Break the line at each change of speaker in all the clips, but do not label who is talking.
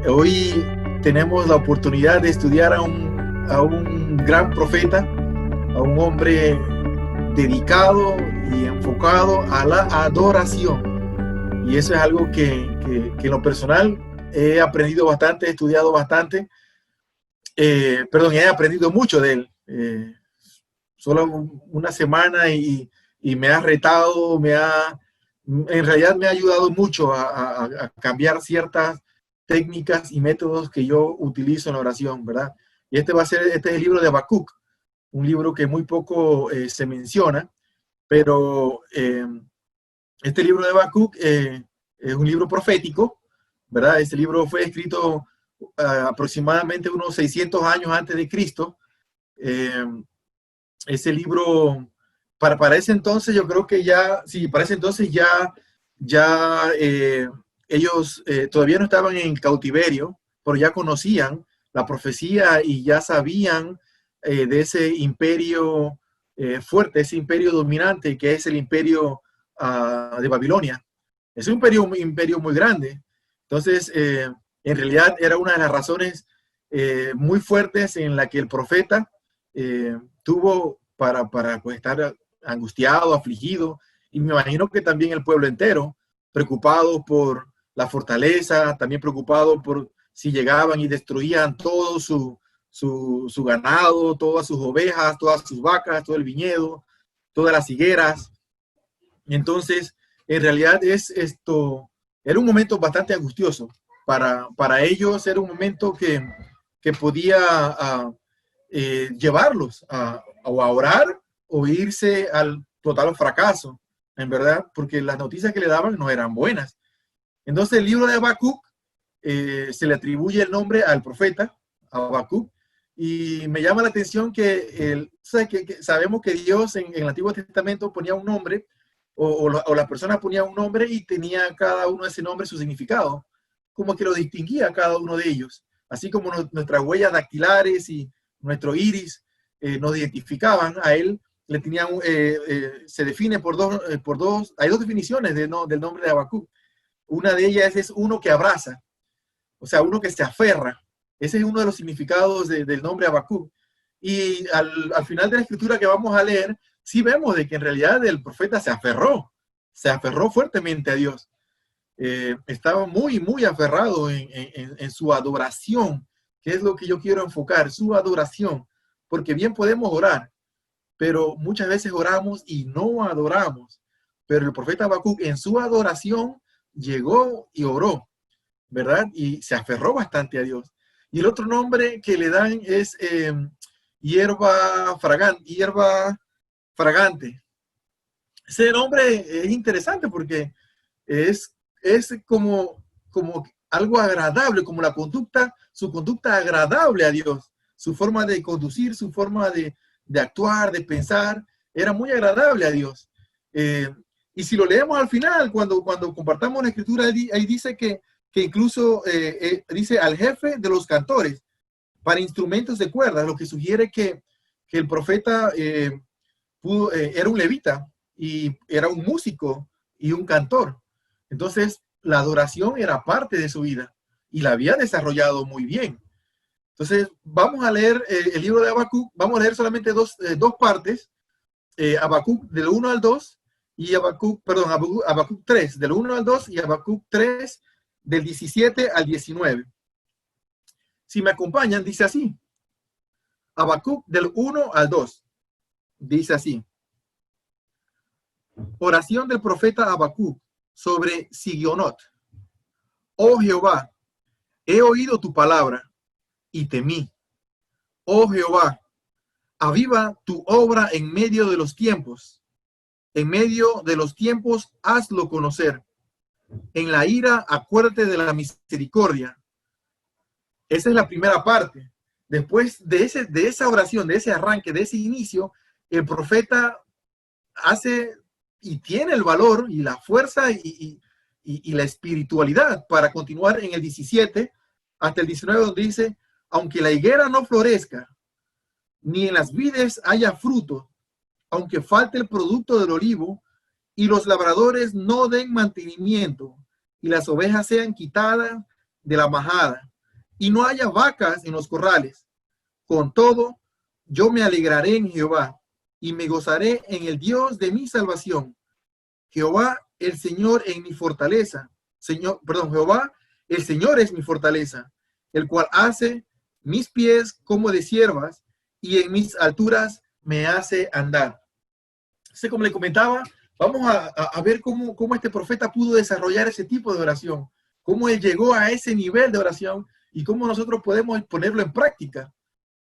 Hoy tenemos la oportunidad de estudiar a un gran profeta, a un hombre dedicado y enfocado a la adoración. Y eso es algo que en lo personal he aprendido bastante, he estudiado bastante, he aprendido mucho de él. Solo una semana y me ha retado, en realidad me ha ayudado mucho a cambiar ciertas técnicas y métodos que yo utilizo en la oración, ¿verdad? Y este es el libro de Habacuc, un libro que muy poco se menciona, pero este libro de Habacuc es un libro profético, ¿verdad? Este libro fue escrito aproximadamente unos 600 años antes de Cristo. Eh, ese libro, para ese entonces, yo creo que ya, sí, para ese entonces ya ellos todavía no estaban en cautiverio, pero ya conocían la profecía y ya sabían de ese imperio fuerte, ese imperio dominante que es el imperio de Babilonia. Es un imperio muy grande. Entonces, en realidad era una de las razones muy fuertes en la que el profeta tuvo para pues, estar angustiado, afligido, y me imagino que también el pueblo entero, preocupado por la fortaleza, también preocupado por si llegaban y destruían todo su ganado, todas sus ovejas, todas sus vacas, todo el viñedo, todas las higueras. Y entonces, en realidad era un momento bastante angustioso. Para ellos era un momento que podía llevarlos a orar o irse al total fracaso, en verdad, porque las noticias que le daban no eran buenas. Entonces el libro de Habacuc se le atribuye el nombre al profeta Habacuc, y me llama la atención que sabemos que Dios en el Antiguo Testamento ponía un nombre, o las personas ponían un nombre y tenía cada uno de ese nombre su significado, como que lo distinguía a cada uno de ellos, así como nuestras huellas dactilares y nuestro iris nos identificaban. A él le tenían, se define por dos, hay dos definiciones del nombre de Habacuc. Una de ellas es uno que abraza, o sea, uno que se aferra. Ese es uno de los significados del nombre Habacuc. Y al final de la escritura que vamos a leer, sí vemos de que en realidad el profeta se aferró fuertemente a Dios. Estaba muy, muy aferrado en su adoración, que es lo que yo quiero enfocar, su adoración, porque bien podemos orar, pero muchas veces oramos y no adoramos. Pero el profeta Habacuc en su adoración llegó y oró, ¿verdad? Y se aferró bastante a Dios. Y el otro nombre que le dan es hierba fragante. Ese nombre es interesante porque es como algo agradable, como su conducta agradable a Dios, su forma de conducir, su forma de actuar, de pensar, era muy agradable a Dios. Y si lo leemos al final, cuando compartamos la escritura, ahí dice que incluso dice al jefe de los cantores para instrumentos de cuerda, lo que sugiere que el profeta era un levita y era un músico y un cantor. Entonces, la adoración era parte de su vida y la había desarrollado muy bien. Entonces, vamos a leer el libro de Habacuc, vamos a leer solamente dos partes, Habacuc del 1 al 2 y Habacuc 3 del 1 al 2 y Habacuc 3 del 17 al 19. Si me acompañan, dice así, Habacuc del 1 al 2, dice así: oración del profeta Habacuc sobre Sigionot. Oh Jehová, he oído tu palabra y temí. Oh Jehová, aviva tu obra en medio de los tiempos. En medio de los tiempos, hazlo conocer. En la ira, acuérdate de la misericordia. Esa es la primera parte. Después de esa oración, de ese arranque, de ese inicio, el profeta hace y tiene el valor y la fuerza y la espiritualidad para continuar en el 17 hasta el 19, donde dice: aunque la higuera no florezca, ni en las vides haya fruto, aunque falte el producto del olivo, y los labradores no den mantenimiento, y las ovejas sean quitadas de la majada, y no haya vacas en los corrales. Con todo, yo me alegraré en Jehová y me gozaré en el Dios de mi salvación. Jehová, el Señor en mi fortaleza. Jehová, el Señor es mi fortaleza, el cual hace mis pies como de siervas y en mis alturas me hace andar. Así como le comentaba, vamos a ver cómo este profeta pudo desarrollar ese tipo de oración, cómo él llegó a ese nivel de oración y cómo nosotros podemos ponerlo en práctica.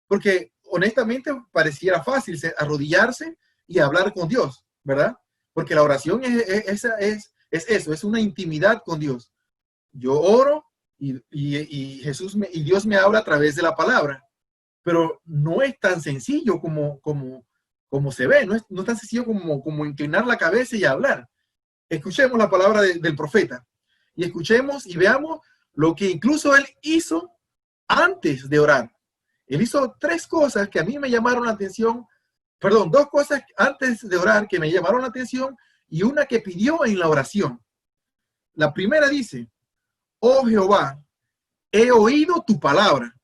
Porque honestamente pareciera fácil arrodillarse y hablar con Dios, ¿verdad? Porque la oración es eso, es una intimidad con Dios. Yo oro y Dios me habla a través de la palabra, pero no es tan sencillo como se ve, no es tan sencillo como inclinar la cabeza y hablar. Escuchemos la palabra del profeta y escuchemos y veamos lo que incluso él hizo antes de orar. Él hizo tres cosas que a mí me llamaron la atención, dos cosas antes de orar que me llamaron la atención y una que pidió en la oración. La primera dice: oh Jehová, he oído tu palabra,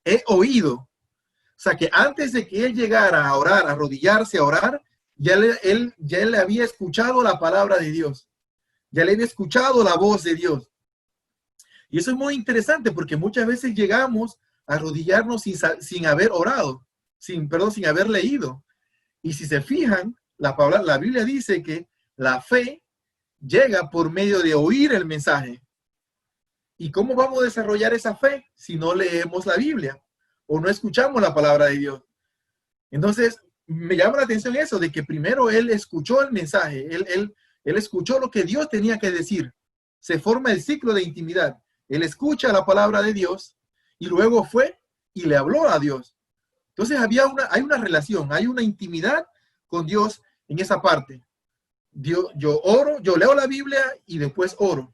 he oído. O sea que antes de que él llegara a orar, a arrodillarse a orar, él le había escuchado la palabra de Dios, ya le había escuchado la voz de Dios. Y eso es muy interesante porque muchas veces llegamos a arrodillarnos sin haber orado, sin haber leído. Y si se fijan, la Biblia dice que la fe llega por medio de oír el mensaje. ¿Y cómo vamos a desarrollar esa fe si no leemos la Biblia o no escuchamos la palabra de Dios? Entonces, me llama la atención eso, de que primero él escuchó el mensaje, él escuchó lo que Dios tenía que decir. Se forma el ciclo de intimidad. Él escucha la palabra de Dios y luego fue y le habló a Dios. Entonces hay una relación, hay una intimidad con Dios en esa parte. Yo oro, yo leo la Biblia y después oro.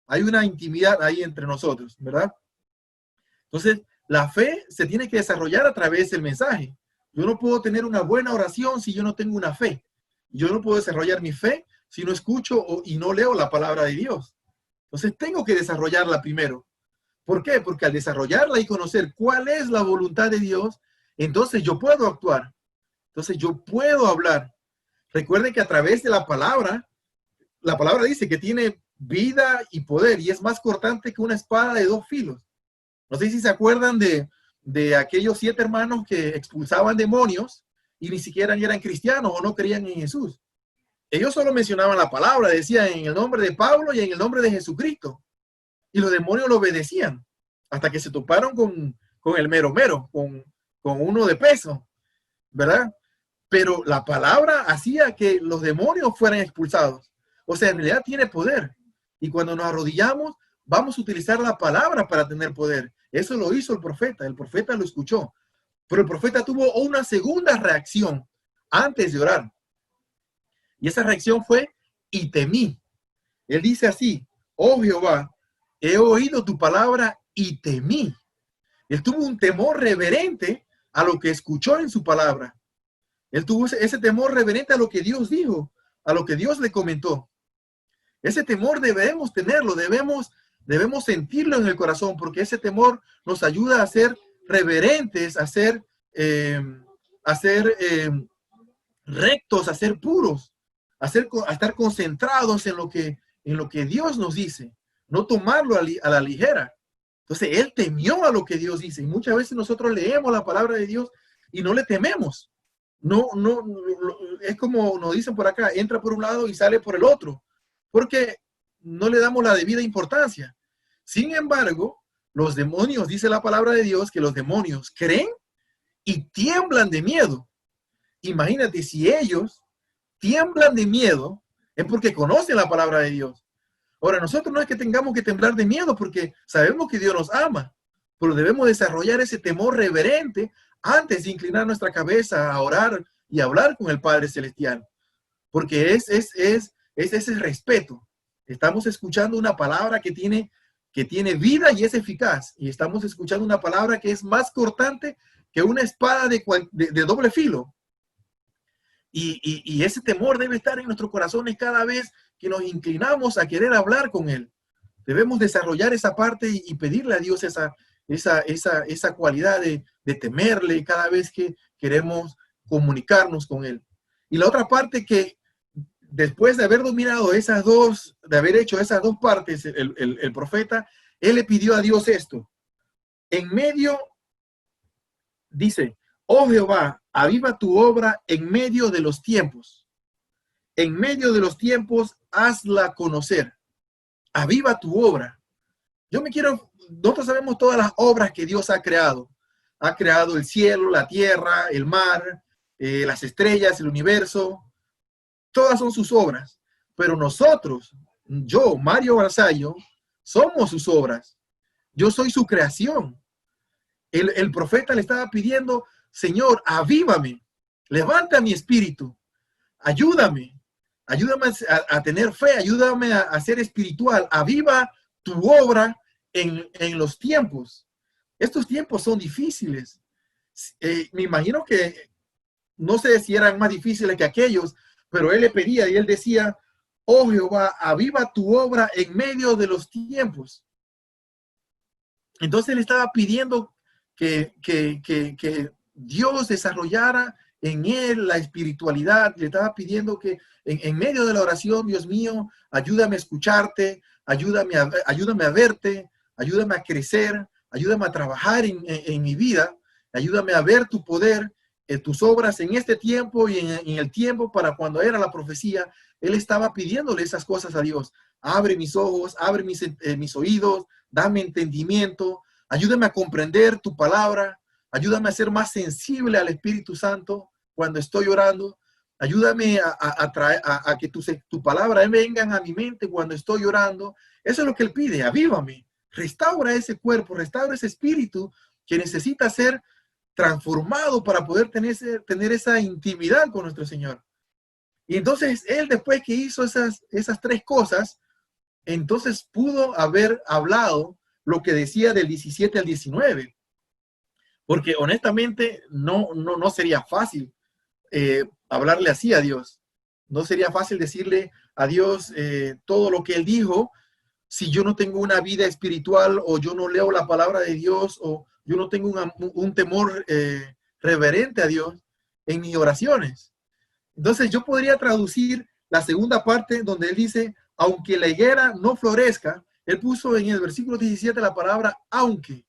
Hay una intimidad ahí entre nosotros, ¿verdad? Entonces, la fe se tiene que desarrollar a través del mensaje. Yo no puedo tener una buena oración si yo no tengo una fe. Yo no puedo desarrollar mi fe si no escucho y no leo la palabra de Dios. Entonces, tengo que desarrollarla primero. ¿Por qué? Porque al desarrollarla y conocer cuál es la voluntad de Dios, entonces yo puedo actuar. Entonces, yo puedo hablar. Recuerden que a través de la palabra dice que tiene vida y poder y es más cortante que una espada de dos filos. No sé si se acuerdan de aquellos 7 hermanos que expulsaban demonios y ni siquiera eran cristianos o no creían en Jesús. Ellos solo mencionaban la palabra, decían en el nombre de Pablo y en el nombre de Jesucristo. Y los demonios lo obedecían hasta que se toparon con el mero, con uno de peso, ¿verdad? Pero la palabra hacía que los demonios fueran expulsados. O sea, en realidad tiene poder. Y cuando nos arrodillamos, vamos a utilizar la palabra para tener poder. Eso lo hizo el profeta lo escuchó. Pero el profeta tuvo una segunda reacción antes de orar. Y esa reacción fue: y temí. Él dice así: oh Jehová, he oído tu palabra y temí. Él tuvo un temor reverente a lo que escuchó en su palabra. Él tuvo ese temor reverente a lo que Dios dijo, a lo que Dios le comentó. Ese temor debemos tenerlo, debemos sentirlo en el corazón, porque ese temor nos ayuda a ser reverentes, a ser rectos, a ser puros, a estar concentrados en lo que Dios nos dice, no tomarlo a la ligera. Entonces, él temió a lo que Dios dice. Y muchas veces nosotros leemos la palabra de Dios y no le tememos. No, es como nos dicen por acá: entra por un lado y sale por el otro, porque no le damos la debida importancia. Sin embargo, los demonios, dice la palabra de Dios, que los demonios creen y tiemblan de miedo. Imagínate, si ellos tiemblan de miedo, es porque conocen la palabra de Dios. Ahora, nosotros no es que tengamos que temblar de miedo, porque sabemos que Dios nos ama, pero debemos desarrollar ese temor reverente antes de inclinar nuestra cabeza a orar y hablar con el Padre Celestial, porque es ese respeto. Estamos escuchando una palabra que tiene vida y es eficaz, y estamos escuchando una palabra que es más cortante que una espada de doble filo. Y ese temor debe estar en nuestros corazones cada vez que nos inclinamos a querer hablar con Él. Debemos desarrollar esa parte y pedirle a Dios esa cualidad de temerle cada vez que queremos comunicarnos con Él. Y la otra parte que después de haber dominado esas dos, de haber hecho esas dos partes, el profeta, él le pidió a Dios esto. En medio, dice, oh Jehová, aviva tu obra en medio de los tiempos. En medio de los tiempos, hazla conocer. Aviva tu obra. Nosotros sabemos todas las obras que Dios ha creado. Ha creado el cielo, la tierra, el mar, las estrellas, el universo. Todas son sus obras. Pero nosotros, yo, Mario Barzallo, somos sus obras. Yo soy su creación. El profeta le estaba pidiendo, Señor, avívame, levanta mi espíritu, ayúdame a tener fe, ayúdame a ser espiritual, aviva tu obra en los tiempos. Estos tiempos son difíciles. Me imagino que no sé si eran más difíciles que aquellos, pero él le pedía y él decía, oh Jehová, aviva tu obra en medio de los tiempos. Entonces él estaba pidiendo que Dios desarrollara en él la espiritualidad. Le estaba pidiendo que en medio de la oración, Dios mío, ayúdame a escucharte, ayúdame a verte, ayúdame a crecer, ayúdame a trabajar en mi vida, ayúdame a ver tu poder, tus obras en este tiempo y en el tiempo para cuando era la profecía. Él estaba pidiéndole esas cosas a Dios. Abre mis ojos, abre mis oídos, dame entendimiento, ayúdame a comprender tu palabra, ayúdame a ser más sensible al Espíritu Santo cuando estoy orando, ayúdame a que tu palabra vengan a mi mente cuando estoy orando. Eso es lo que él pide, avívame, restaura ese cuerpo, restaura ese espíritu que necesita ser transformado para poder tener esa intimidad con nuestro Señor. Y entonces él, después que hizo esas tres cosas, entonces pudo haber hablado lo que decía del 17 al 19. Porque honestamente no sería fácil hablarle así a Dios. No sería fácil decirle a Dios todo lo que Él dijo si yo no tengo una vida espiritual o yo no leo la palabra de Dios o yo no tengo un temor reverente a Dios en mis oraciones. Entonces yo podría traducir la segunda parte donde Él dice, aunque la higuera no florezca, Él puso en el versículo 17 la palabra aunque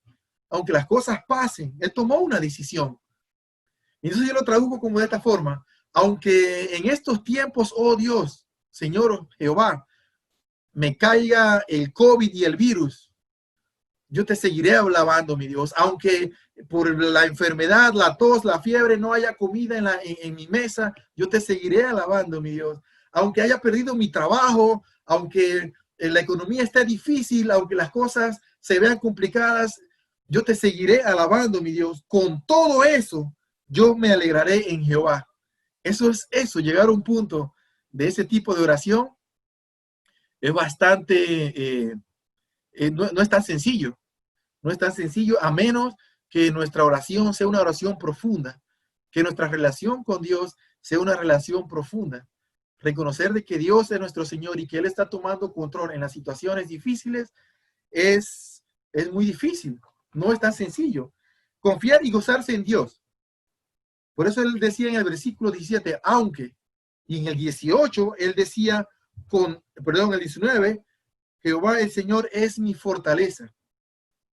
las cosas pasen. Él tomó una decisión. Y entonces yo lo traduzco como de esta forma, aunque en estos tiempos, oh Dios, Señor Jehová, me caiga el COVID y el virus, yo te seguiré alabando, mi Dios, aunque por la enfermedad, la tos, la fiebre, no haya comida en mi mesa, yo te seguiré alabando, mi Dios. Aunque haya perdido mi trabajo, aunque la economía esté difícil, aunque las cosas se vean complicadas, yo te seguiré alabando, mi Dios. Con todo eso, yo me alegraré en Jehová. Eso es eso, llegar a un punto de ese tipo de oración es bastante, no es tan sencillo. No es tan sencillo a menos que nuestra oración sea una oración profunda, que nuestra relación con Dios sea una relación profunda. Reconocer de que Dios es nuestro Señor y que Él está tomando control en las situaciones difíciles es muy difícil, no es tan sencillo. Confiar y gozarse en Dios. Por eso Él decía en el versículo 17, aunque, y en el 18, Él decía, el 19, Jehová el Señor es mi fortaleza.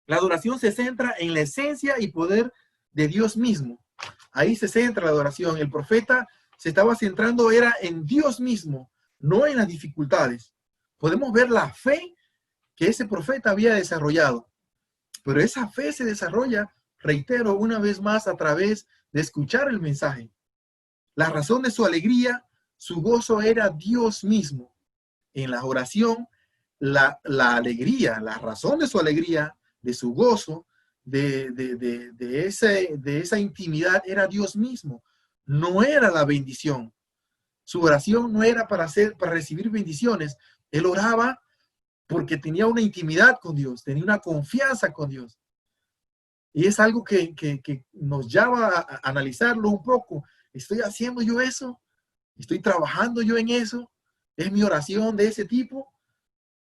La adoración se centra en la esencia y poder de Dios mismo. Ahí se centra la adoración. El profeta se estaba centrando era en Dios mismo, no en las dificultades. Podemos ver la fe que ese profeta había desarrollado. Pero esa fe se desarrolla, reitero una vez más, a través de escuchar el mensaje. La razón de su alegría, su gozo era Dios mismo. En la oración, la alegría, la razón de su alegría, de su gozo, de esa intimidad era Dios mismo. No era la bendición. Su oración no era para recibir bendiciones. Él oraba porque tenía una intimidad con Dios, tenía una confianza con Dios. Y es algo que nos llama a analizarlo un poco. ¿Estoy haciendo yo eso? ¿Estoy trabajando yo en eso? ¿Es mi oración de ese tipo?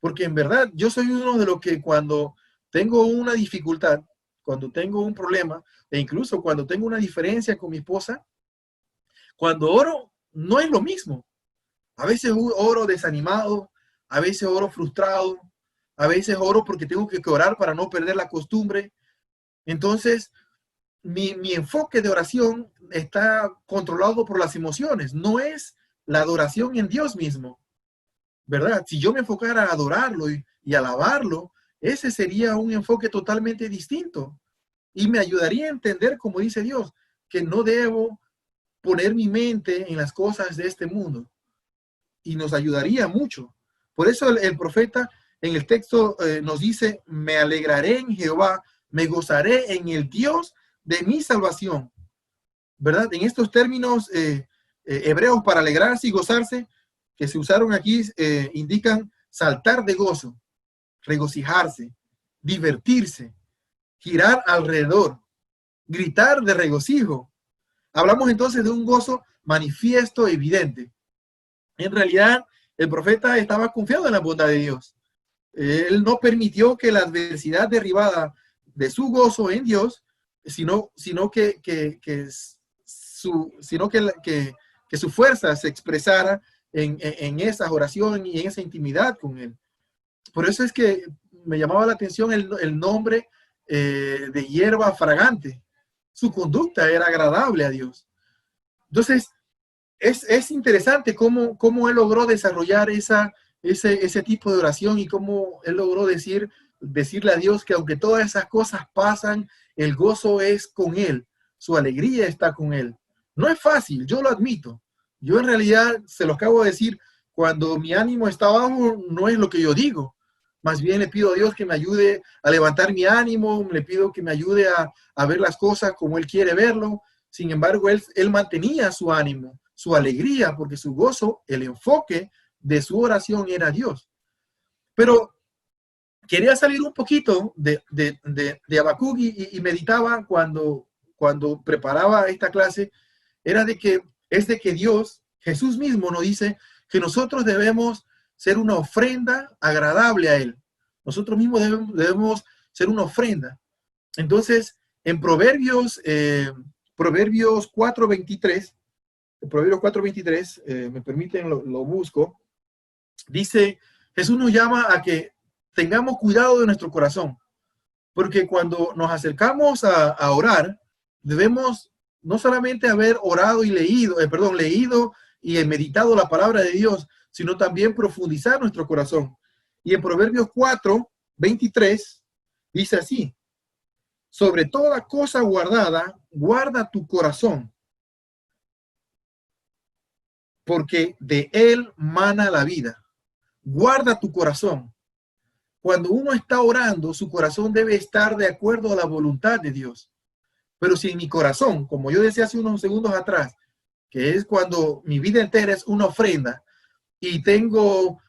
Porque en verdad yo soy uno de los que cuando tengo una dificultad, cuando tengo un problema, e incluso cuando tengo una diferencia con mi esposa, cuando oro, no es lo mismo. A veces oro desanimado, a veces oro frustrado, a veces oro porque tengo que orar para no perder la costumbre. Entonces, mi enfoque de oración está controlado por las emociones, no es la adoración en Dios mismo, ¿verdad? Si yo me enfocara a adorarlo y alabarlo, ese sería un enfoque totalmente distinto y me ayudaría a entender, como dice Dios, que no debo poner mi mente en las cosas de este mundo y nos ayudaría mucho. Por eso el profeta en el texto nos dice, me alegraré en Jehová, me gozaré en el Dios de mi salvación, ¿verdad? En estos términos hebreos para alegrarse y gozarse, que se usaron aquí, indican saltar de gozo, regocijarse, divertirse, girar alrededor, gritar de regocijo. Hablamos entonces de un gozo manifiesto, evidente. En realidad, el profeta estaba confiado en la bondad de Dios. Él no permitió que la adversidad derivada de su gozo en Dios, sino que su fuerza se expresara en esa oración y en esa intimidad con Él. Por eso es que me llamaba la atención el nombre de hierba fragante. Su conducta era agradable a Dios. Entonces, es interesante cómo él logró desarrollar ese tipo de oración y cómo él logró decirle a Dios que aunque todas esas cosas pasan, el gozo es con él, su alegría está con él. No es fácil, yo lo admito. Yo en realidad, se lo acabo de decir, cuando mi ánimo está bajo, no es lo que yo digo. Más bien le pido a Dios que me ayude a levantar mi ánimo, le pido que me ayude a ver las cosas como Él quiere verlo. Sin embargo, él mantenía su ánimo, su alegría, porque su gozo, el enfoque de su oración era Dios. Pero quería salir un poquito de Habacuc y meditaba cuando preparaba esta clase, es de que Dios, Jesús mismo nos dice que nosotros debemos ser una ofrenda agradable a Él. Nosotros mismos debemos ser una ofrenda. Entonces, en Proverbios 4:23, Proverbios 4:23, me permiten, lo busco, dice, Jesús nos llama a que tengamos cuidado de nuestro corazón, porque cuando nos acercamos a orar, debemos no solamente haber orado y leído y meditado la palabra de Dios, sino también profundizar nuestro corazón. Y en Proverbios 4:23 dice así, sobre toda cosa guardada, guarda tu corazón, porque de él mana la vida. Guarda tu corazón. Cuando uno está orando, su corazón debe estar de acuerdo a la voluntad de Dios. Pero si en mi corazón, como yo decía hace unos segundos atrás, que es cuando mi vida entera es una ofrenda y tengo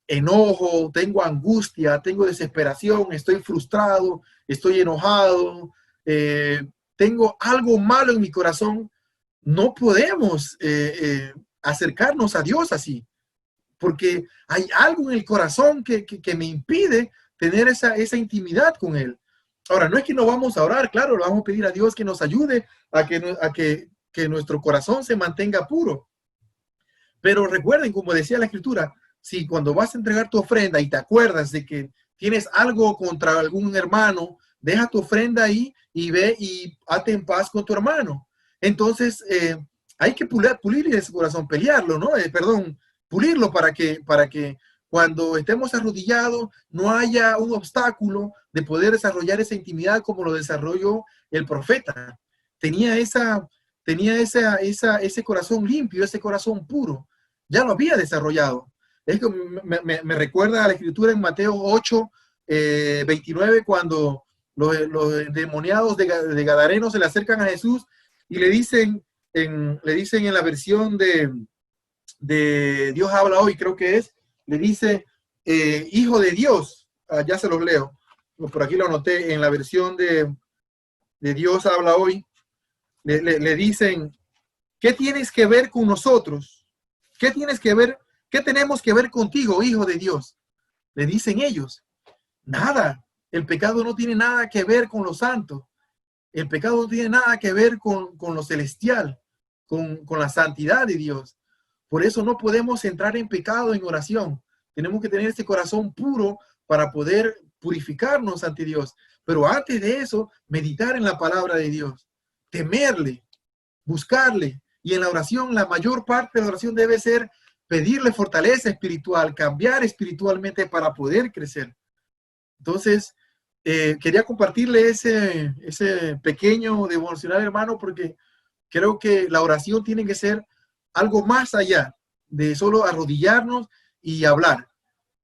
enojo, tengo angustia, tengo desesperación, estoy frustrado, estoy enojado, tengo algo malo en mi corazón, no podemos acercarnos a Dios así, porque hay algo en el corazón que me impide tener esa intimidad con Él. Ahora, no es que no vamos a orar, claro, le vamos a pedir a Dios que nos ayude a que nuestro corazón se mantenga puro. Pero recuerden, como decía la Escritura, si cuando vas a entregar tu ofrenda y te acuerdas de que tienes algo contra algún hermano, deja tu ofrenda ahí y ve y hazte en paz con tu hermano. Entonces, hay que pulir ese corazón, pelearlo, ¿no? Pulirlo para que cuando estemos arrodillados no haya un obstáculo de poder desarrollar esa intimidad como lo desarrolló el profeta. Tenía ese corazón limpio, ese corazón puro. Ya lo había desarrollado. Es que me recuerda a la escritura en Mateo 8, 29, cuando los endemoniados de Gadareno se le acercan a Jesús y le dicen en la versión de Dios habla hoy, creo que es, le dice, hijo de Dios, ya se los leo, por aquí lo anoté, en la versión de Dios habla hoy, le dicen, ¿qué tienes que ver con nosotros? ¿Qué tenemos que ver contigo, hijo de Dios? Le dicen ellos, nada, El pecado no tiene nada que ver con lo santo. El pecado no tiene nada que ver con lo celestial, con la santidad de Dios. Por eso no podemos entrar en pecado en oración. Tenemos que tener este corazón puro para poder purificarnos ante Dios. Pero antes de eso, meditar en la palabra de Dios, temerle, buscarle. Y en la oración, la mayor parte de la oración debe ser pedirle fortaleza espiritual, cambiar espiritualmente para poder crecer. Entonces, quería compartirle ese pequeño devocional, hermano, porque creo que la oración tiene que ser algo más allá de solo arrodillarnos y hablar.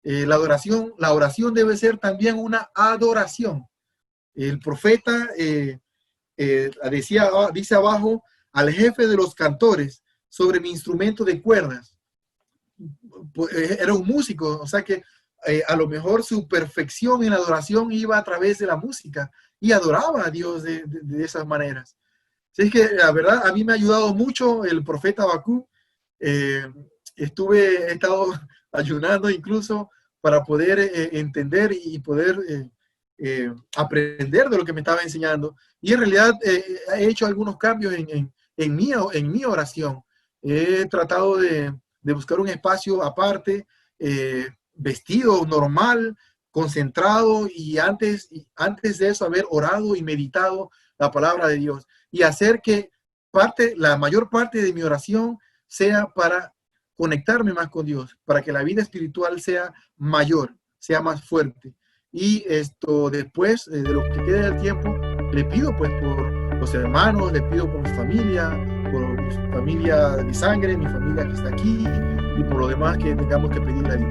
La oración debe ser también una adoración. El profeta dice abajo, al jefe de los cantores sobre mi instrumento de cuerdas. Era un músico, o sea que a lo mejor su perfección en la adoración iba a través de la música y adoraba a Dios de esas maneras. Así es que la verdad a mí me ha ayudado mucho el profeta Habacuc. He estado ayunando incluso para poder entender y poder aprender de lo que me estaba enseñando. Y en realidad he hecho algunos cambios en mi oración. He tratado de buscar un espacio aparte, vestido normal, concentrado, y antes de eso haber orado y meditado la palabra de Dios y hacer que la mayor parte de mi oración sea para conectarme más con Dios, para que la vida espiritual sea mayor, sea más fuerte. Y esto después de lo que quede del tiempo, le pido pues por los hermanos, le pido por mi familia de sangre, mi familia que está aquí, y por lo demás que tengamos que pedirle a Dios.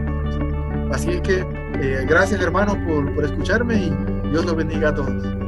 Así es que gracias, hermanos, por escucharme, y Dios los bendiga a todos.